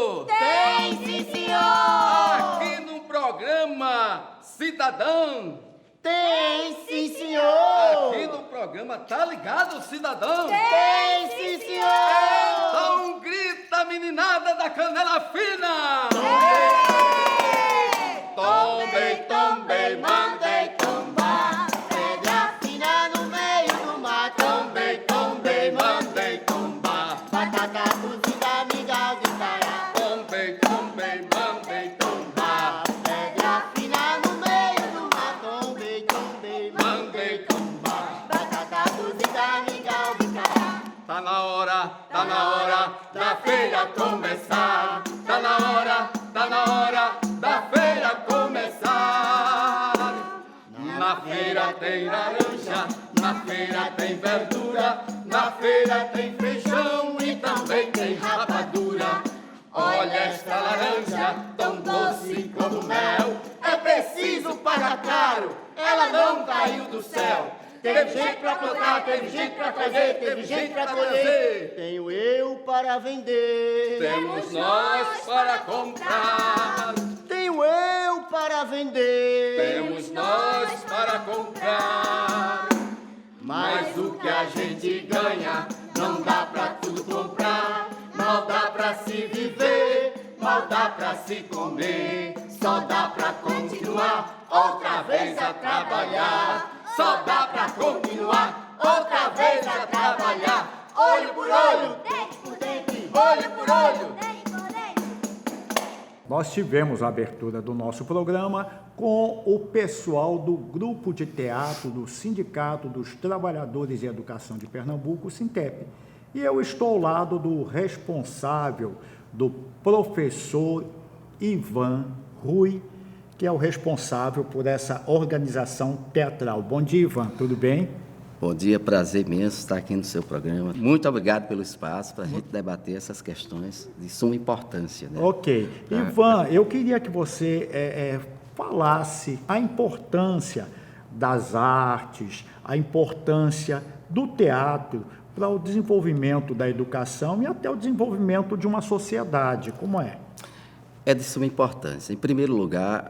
senhor? Tem, sim, senhor! Aqui no programa Cidadão. Tem, sim, senhor! Aqui no programa Tá Ligado, Cidadão? Tem, sim, senhor! Então grita, meninada da canela fina! Tombei, tombei, mandei tombar. Pedra fina no meio do mato. Tombei, tombei, mandei tombar. Batata cozida, mingau de cará. Tombei, tombei, mandei tombar. Pedra fina no meio do mato. Tombei, tombei, Mandei tombar. batata cozida, mingau de cará. Tá na hora da feira começar. Tá na hora da feira começar. Na feira tem laranja, na feira tem verdura, na feira tem feijão e também tem rapadura. Olha esta laranja, tão doce como mel, é preciso pagar caro, ela não caiu do céu. Teve gente pra plantar, teve gente pra trazer, teve gente pra colher. Tenho eu para vender. Temos nós para comprar. Tenho eu para vender. Temos nós para comprar. Mas o que a gente ganha não dá pra tudo comprar. Mal dá pra se viver, mal dá pra se comer. Só dá pra continuar outra vez a trabalhar. Só dá pra continuar Outra vez a trabalhar. Olho por olho, dente por dente. olho por olho. Nós tivemos a abertura do nosso programa com o pessoal do Grupo de Teatro do Sindicato dos Trabalhadores em Educação de Pernambuco, o Sintep. E eu estou ao lado do responsável, do professor Ivan Rui, que é o responsável por essa organização teatral. Bom dia, Ivan, tudo bem? Bom dia, prazer imenso estar aqui no seu programa. Muito obrigado pelo espaço para a gente debater essas questões de suma importância, né? Ok. Ivan, eu queria que você falasse a importância das artes, a importância do teatro para o desenvolvimento da educação e até o desenvolvimento de uma sociedade. Como é? É de suma importância. Em primeiro lugar,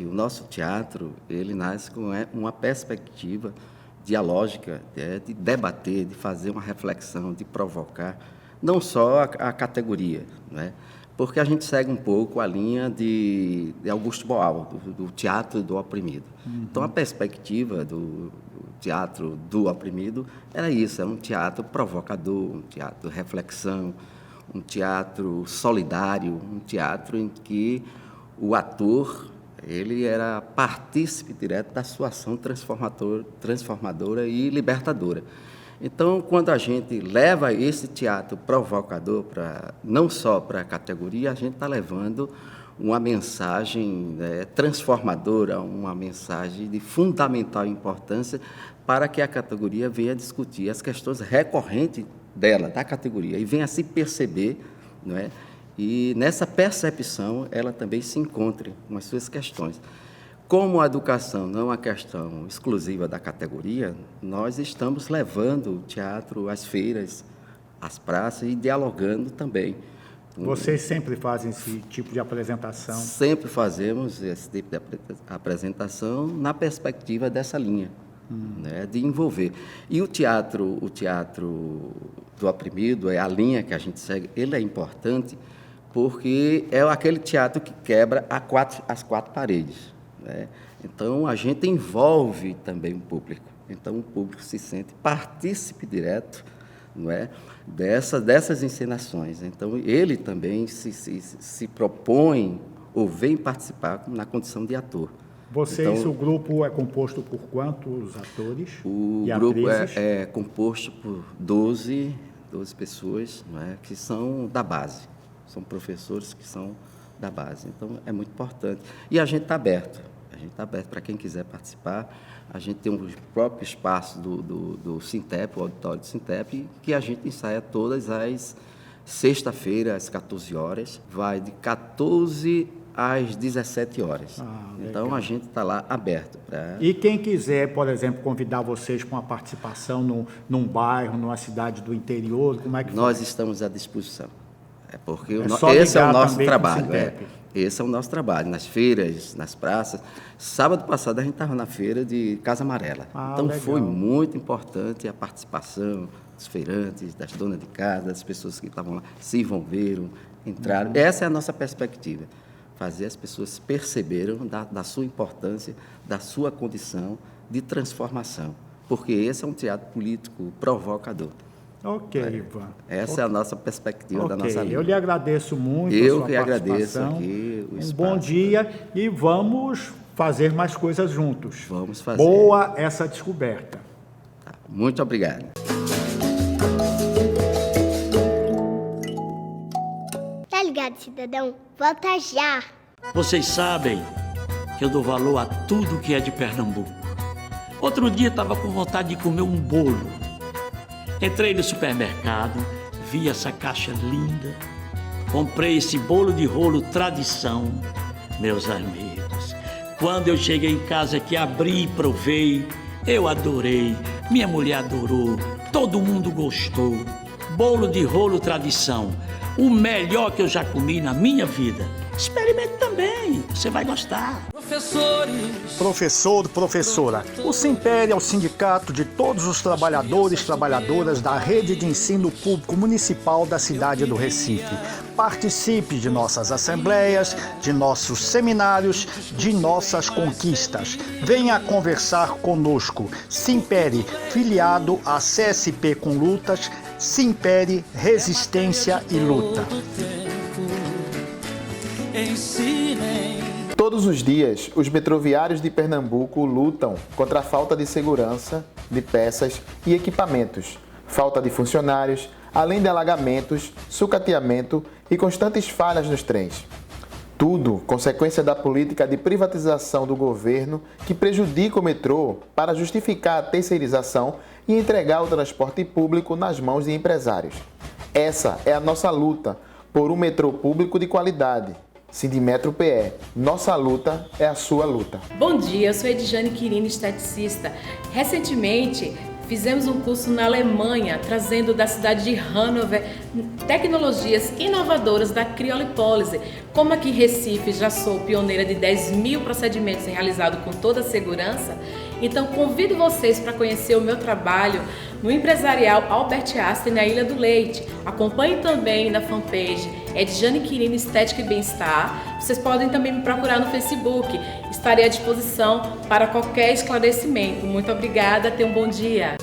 o nosso teatro, ele nasce com uma perspectiva dialógica, de debater, de fazer uma reflexão, de provocar, não só a categoria, né? Porque a gente segue um pouco a linha de Augusto Boal, do teatro do oprimido. Então, a perspectiva do teatro do oprimido era isso, era um teatro provocador, um teatro de reflexão, um teatro solidário, um teatro em que o ator ele era partícipe direto da sua ação transformadora e libertadora. Então, quando a gente leva esse teatro provocador não só para a categoria, a gente está levando uma mensagem transformadora, uma mensagem de fundamental importância para que a categoria venha discutir as questões recorrentes dela, da categoria, e venha a se perceber, não é? E nessa percepção ela também se encontre com as suas questões. Como a educação não é uma questão exclusiva da categoria, nós estamos levando o teatro às feiras, às praças e dialogando também. Vocês sempre fazem esse tipo de apresentação? Sempre fazemos esse tipo de apresentação na perspectiva dessa linha, né, de envolver. E o teatro do oprimido, a linha que a gente segue, ele é importante porque é aquele teatro que quebra as quatro paredes, né? Então, a gente envolve também o público. Então, o público se sente partícipe direto, não é, dessas encenações. Então, ele também se propõe ou vem participar na condição de ator. Vocês, Então, o grupo é composto por quantos atores o e grupo atrizes? é composto por 12 pessoas, não é, que são da base, são professores que são da base. Então, é muito importante. E a gente está aberto. A gente está aberto para quem quiser participar. A gente tem um próprio espaço do Sintep, o auditório do Sintep, que a gente ensaia todas as sexta-feira, às 14 horas. Vai de 14 às 17 horas. Então, a gente está lá aberto. E quem quiser, por exemplo, convidar vocês para uma participação num bairro, numa cidade do interior, como é que Nós faz? estamos à disposição. Porque só esse é o ligar nosso também com o trabalho. Sintep. Esse é o nosso trabalho, nas feiras, nas praças. Sábado passado a gente estava na feira de Casa Amarela. Então legal. foi muito importante a participação dos feirantes, das donas de casa, das pessoas que estavam lá, se envolveram, entraram. Essa é a nossa perspectiva, fazer as pessoas perceberam da sua importância, da sua condição de transformação, porque esse é um teatro político provocador. Ok, Ivan. Essa é a nossa perspectiva da nossa linha. Eu lhe agradeço muito Eu a sua que agradeço participação. aqui o Um espaço. bom dia e vamos fazer mais coisas juntos. Vamos fazer. Boa essa descoberta. Tá, muito obrigado. Tá ligado, cidadão? Volta já! Vocês sabem que eu dou valor a tudo que é de Pernambuco. Outro dia estava com vontade de comer um bolo. Entrei no supermercado, vi essa caixa linda, comprei esse bolo de rolo tradição. Meus amigos, quando eu cheguei em casa que abri e provei, eu adorei, minha mulher adorou, todo mundo gostou. Bolo de rolo tradição, o melhor que eu já comi na minha vida. Experimente também, você vai gostar. Professor, professora, o Simpere é o sindicato de todos os trabalhadores e trabalhadoras da rede de ensino público municipal da cidade do Recife. Participe de nossas assembleias, de nossos seminários, de nossas conquistas. Venha conversar conosco. Simpere, filiado à CSP com lutas, Simpere, resistência e luta. Todos os dias, os metroviários de Pernambuco lutam contra a falta de segurança, de peças e equipamentos, falta de funcionários, além de alagamentos, sucateamento e constantes falhas nos trens. Tudo consequência da política de privatização do governo que prejudica o metrô para justificar a terceirização e entregar o transporte público nas mãos de empresários. Essa é a nossa luta por um metrô público de qualidade. Sindimetro PE, nossa luta é a sua luta. Bom dia, eu sou Edjane Quirino, esteticista. Recentemente, fizemos um curso na Alemanha, trazendo da cidade de Hannover tecnologias inovadoras da criolipólise. Como aqui em Recife já sou pioneira de 10.000 procedimentos realizados com toda a segurança, então convido vocês para conhecer o meu trabalho no empresarial Albert Einstein, na Ilha do Leite. Acompanhe também na fanpage Edjane Quirino Estética e Bem-Estar. Vocês podem também me procurar no Facebook. Estarei à disposição para qualquer esclarecimento. Muito obrigada, tenha um bom dia.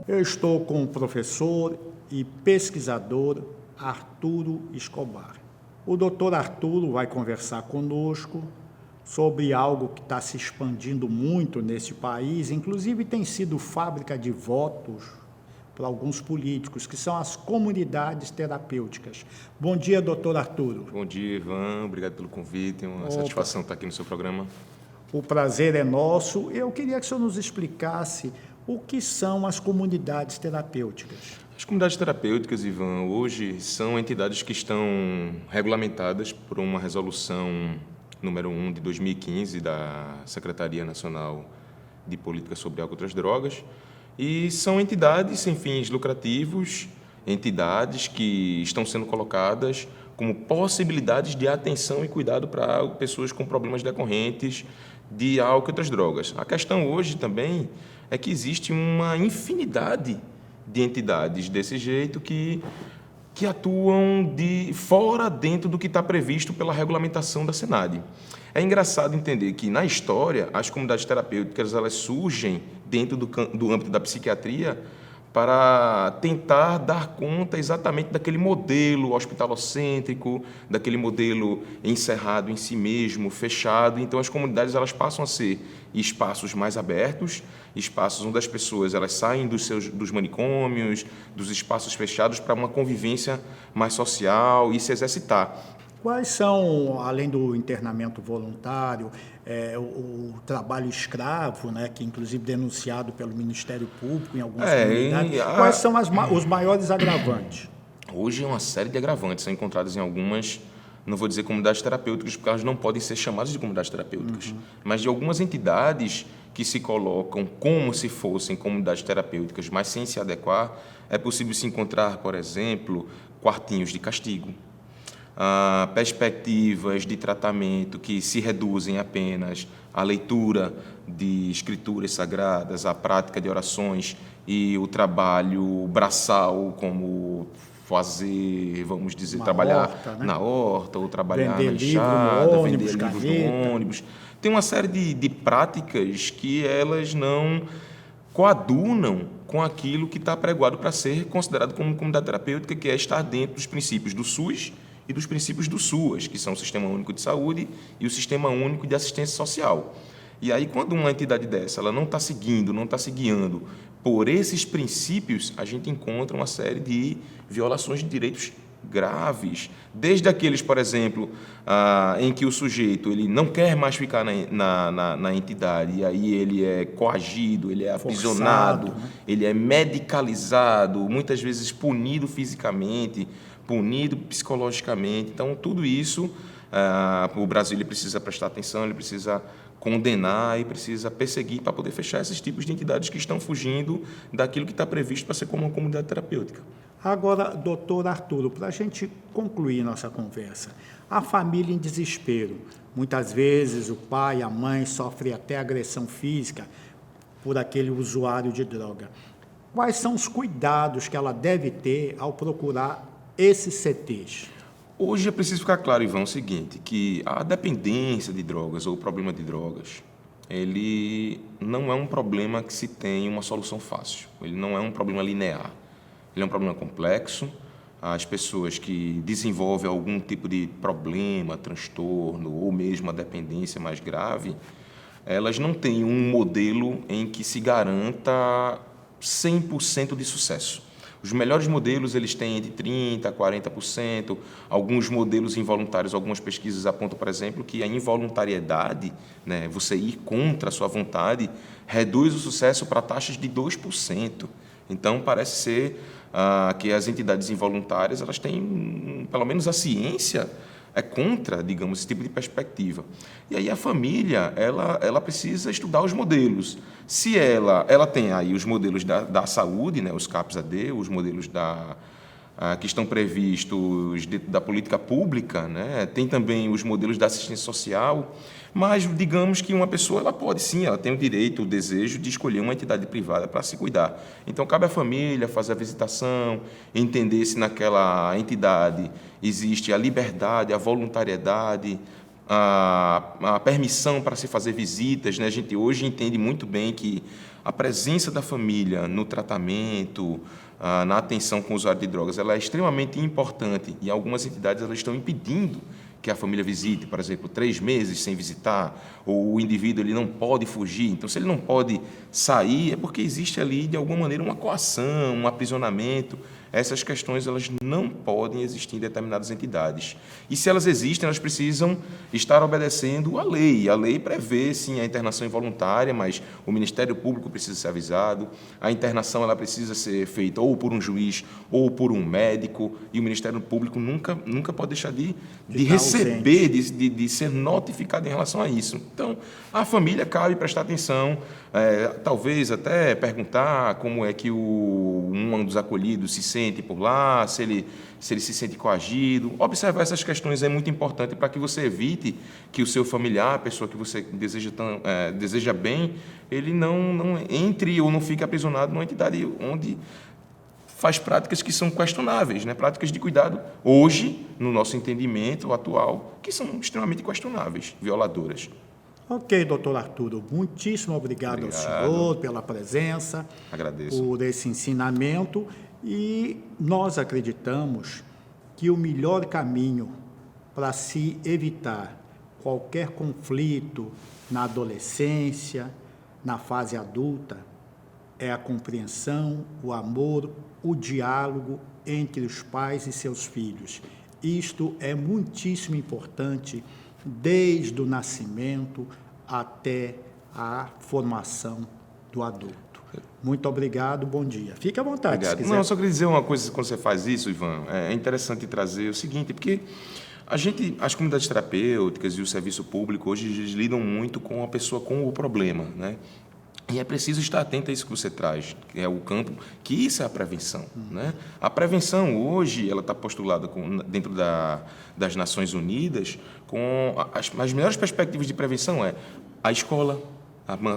Eu estou com o professor e pesquisador Arturo Escobar. O doutor Arturo vai conversar conosco sobre algo que está se expandindo muito nesse país, inclusive tem sido fábrica de votos para alguns políticos, que são as comunidades terapêuticas. Bom dia, doutor Arturo. Bom dia, Ivan. Obrigado pelo convite. É uma satisfação estar aqui no seu programa. O prazer é nosso. Eu queria que o senhor nos explicasse o que são as comunidades terapêuticas. As comunidades terapêuticas, Ivan, hoje são entidades que estão regulamentadas por uma resolução número 1 de 2015 da Secretaria Nacional de Política sobre Álcool e Outras Drogas, e são entidades sem fins lucrativos, entidades que estão sendo colocadas como possibilidades de atenção e cuidado para pessoas com problemas decorrentes de álcool e outras drogas. A questão hoje também é que existe uma infinidade de entidades desse jeito que atuam de fora dentro do que está previsto pela regulamentação da SENAD. É engraçado entender que, na história, as comunidades terapêuticas elas surgem dentro do âmbito da psiquiatria para tentar dar conta exatamente daquele modelo hospitalocêntrico, daquele modelo encerrado em si mesmo, fechado. Então, as comunidades elas passam a ser espaços mais abertos, espaços onde as pessoas elas saem dos manicômios, dos espaços fechados para uma convivência mais social e se exercitar. Quais são, além do internamento voluntário, o trabalho escravo, né, que inclusive denunciado pelo Ministério Público em algumas comunidades, quais são os maiores agravantes? Hoje uma série de agravantes são encontradas em algumas não vou dizer comunidades terapêuticas, porque elas não podem ser chamadas de comunidades terapêuticas, mas de algumas entidades que se colocam como se fossem comunidades terapêuticas, mas sem se adequar. É possível se encontrar, por exemplo, quartinhos de castigo, perspectivas de tratamento que se reduzem apenas à leitura de escrituras sagradas, à prática de orações e o trabalho braçal, como fazer, vamos dizer, trabalhar horta, né? na horta, ou trabalhar Vender na livro enxada, no ônibus, vender livros caneta. no ônibus. Tem uma série de práticas que elas não coadunam com aquilo que está pregoado para ser considerado como comunidade terapêutica, que é estar dentro dos princípios do SUS e dos princípios do SUAS, que são o Sistema Único de Saúde e o Sistema Único de Assistência Social. E aí, quando uma entidade dessa ela não está seguindo, não está se guiando por esses princípios, a gente encontra uma série de violações de direitos graves, desde aqueles, por exemplo, em que o sujeito ele não quer mais ficar na entidade, e aí ele é coagido, ele é aprisionado, Forçado, né? ele é medicalizado, muitas vezes punido fisicamente, punido psicologicamente. Então, tudo isso, o Brasil ele precisa prestar atenção, ele precisa condenar e precisa perseguir para poder fechar esses tipos de entidades que estão fugindo daquilo que está previsto para ser como uma comunidade terapêutica. Agora, doutor Arturo, para a gente concluir nossa conversa, a família em desespero. Muitas vezes o pai, a mãe sofrem até agressão física por aquele usuário de droga. Quais são os cuidados que ela deve ter ao procurar esses CTs? Hoje é preciso ficar claro, Ivan, o seguinte, que a dependência de drogas ou o problema de drogas, ele não é um problema que se tem uma solução fácil, ele não é um problema linear. Ele é um problema complexo. As pessoas que desenvolvem algum tipo de problema, transtorno ou mesmo a dependência mais grave, elas não têm um modelo em que se garanta 100% de sucesso. Os melhores modelos eles têm entre 30% a 40%. Alguns modelos involuntários, algumas pesquisas apontam, por exemplo, que a involuntariedade, né, você ir contra a sua vontade, reduz o sucesso para taxas de 2%. Então, parece ser que as entidades involuntárias elas têm, pelo menos a ciência, é contra, digamos, esse tipo de perspectiva. E aí a família ela precisa estudar os modelos. Se ela tem aí os modelos da saúde, né, os CAPS-AD, os modelos que estão previstos dentro da política pública, né, tem também os modelos da assistência social, mas digamos que uma pessoa ela pode sim, ela tem o direito, o desejo de escolher uma entidade privada para se cuidar. Então cabe à família fazer a visitação, entender se naquela entidade existe a liberdade, a voluntariedade, a permissão para se fazer visitas, né? A gente hoje entende muito bem que a presença da família no tratamento, na atenção com o usuário de drogas, ela é extremamente importante e algumas entidades elas estão impedindo que a família visite, por exemplo, 3 meses sem visitar, ou o indivíduo ele não pode fugir. Então, se ele não pode sair, é porque existe ali, de alguma maneira, uma coação, um aprisionamento. Essas questões elas não podem existir em determinadas entidades. E se elas existem, elas precisam estar obedecendo à lei. A lei prevê, sim, a internação involuntária, mas o Ministério Público precisa ser avisado. A internação ela precisa ser feita ou por um juiz ou por um médico. E o Ministério Público nunca pode deixar de receber, de ser notificado em relação a isso. Então, a família cabe prestar atenção, talvez até perguntar como é que um dos acolhidos se sente por lá, se ele se sente coagido. Observar essas questões é muito importante para que você evite que o seu familiar, a pessoa que você deseja bem, ele não entre ou não fique aprisionado numa entidade onde faz práticas que são questionáveis, né? Práticas de cuidado, hoje, no nosso entendimento atual, que são extremamente questionáveis, violadoras. Ok, doutor Arturo, muitíssimo obrigado ao senhor pela presença, Agradeço. por esse ensinamento, e nós acreditamos que o melhor caminho para se evitar qualquer conflito na adolescência, na fase adulta, é a compreensão, o amor, o diálogo entre os pais e seus filhos. Isto é muitíssimo importante desde o nascimento até a formação do adulto. Muito obrigado, bom dia. Fique à vontade, Obrigado. se quiser. Não, eu só queria dizer uma coisa, quando você faz isso, Ivan, é interessante trazer o seguinte, porque as comunidades terapêuticas e o serviço público hoje eles lidam muito com a pessoa com o problema, né? E é preciso estar atento a isso que você traz, que é o campo, que isso é a prevenção, né? A prevenção hoje, ela está postulada dentro das Nações Unidas com as melhores perspectivas de prevenção é a escola,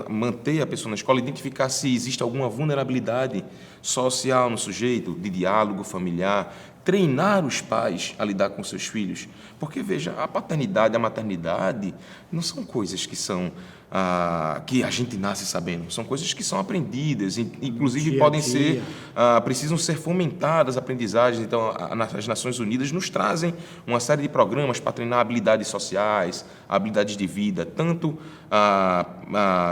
manter a pessoa na escola, identificar se existe alguma vulnerabilidade social no sujeito, de diálogo familiar, treinar os pais a lidar com seus filhos. Porque, veja, a paternidade, a maternidade não são coisas que são que a gente nasce sabendo, são coisas que são aprendidas, inclusive Dia a podem dia. ser, precisam ser fomentadas aprendizagens. Então, as Nações Unidas nos trazem uma série de programas para treinar habilidades sociais, habilidades de vida, tanto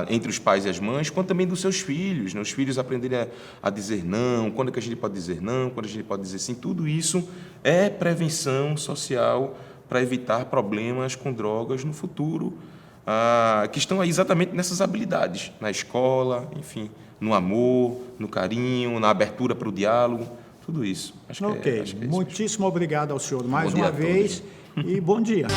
entre os pais e as mães, quanto também dos seus filhos, né? Os filhos aprenderem a dizer não, quando é que a gente pode dizer não, quando a gente pode dizer sim. Tudo isso é prevenção social para evitar problemas com drogas no futuro, que estão aí exatamente nessas habilidades, na escola, enfim, no amor, no carinho, na abertura para o diálogo, tudo isso. Acho que é isso. Muitíssimo obrigado ao senhor mais Bom dia uma a todos. vez e bom dia.